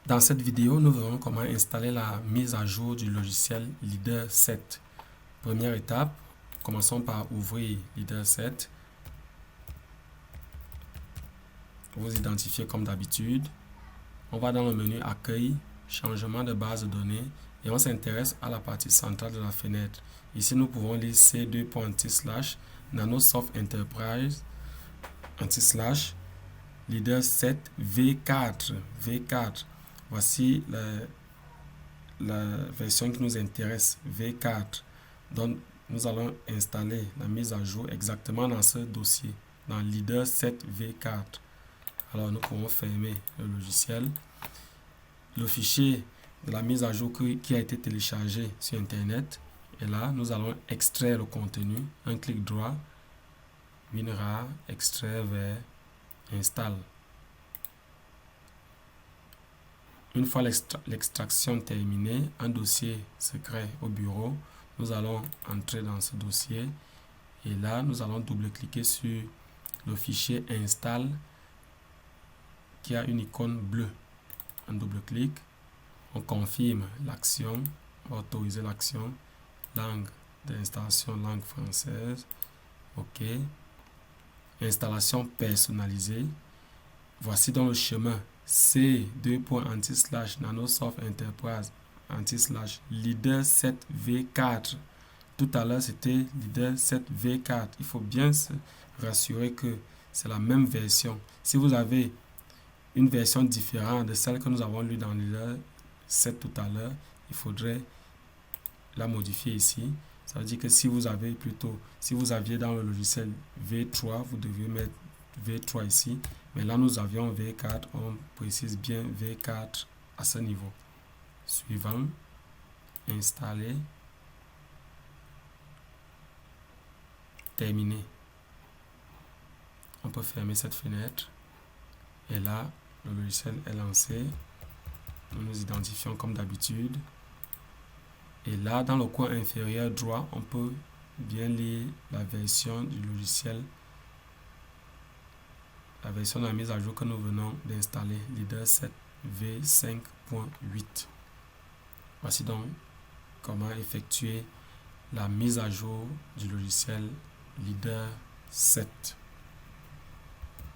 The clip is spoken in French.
Dans cette vidéo, nous verrons comment installer la mise à jour du logiciel Leader 7. Première étape, commençons par ouvrir Leader 7. Vous identifiez comme d'habitude. On va dans le menu Accueil, Changement de base de données et on s'intéresse à la partie centrale de la fenêtre. Ici, nous pouvons lire c2./Nanosoft Enterprise Leader 7 V4. Voici la version qui nous intéresse, V4. Donc, nous allons installer la mise à jour exactement dans ce dossier, dans Leader 7 V4. Alors, nous pouvons fermer le logiciel. Le fichier de la mise à jour qui a été téléchargé sur Internet est là. Nous allons extraire le contenu. Un clic droit, WinRAR, extraire vers Install. Une fois l'extraction terminée, un dossier se crée au bureau. Nous allons entrer dans ce dossier et là, nous allons double-cliquer sur le fichier Install qui a une icône bleue. Un double-clic, on confirme l'action, on va autoriser l'action, langue d'installation, langue française, OK. Installation personnalisée. Voici dans le chemin c2./Nanosoft Enterprise Leader 7 V4. Tout à l'heure, c'était Leader 7 V4. Il faut bien se rassurer que c'est la même version. Si vous avez une version différente de celle que nous avons lue dans Leader 7 tout à l'heure, il faudrait la modifier ici. Ça veut dire que si vous aviez dans le logiciel V3, vous devez mettre V3 ici. Mais là, nous avions V4. On précise bien V4 à ce niveau. Suivant. Installer. Terminé. On peut fermer cette fenêtre. Et là, le logiciel est lancé. Nous nous identifions comme d'habitude. Et là, dans le coin inférieur droit, on peut bien lire la version du logiciel, la version de la mise à jour que nous venons d'installer, Leader 7 V5.8. Voici donc comment effectuer la mise à jour du logiciel Leader 7.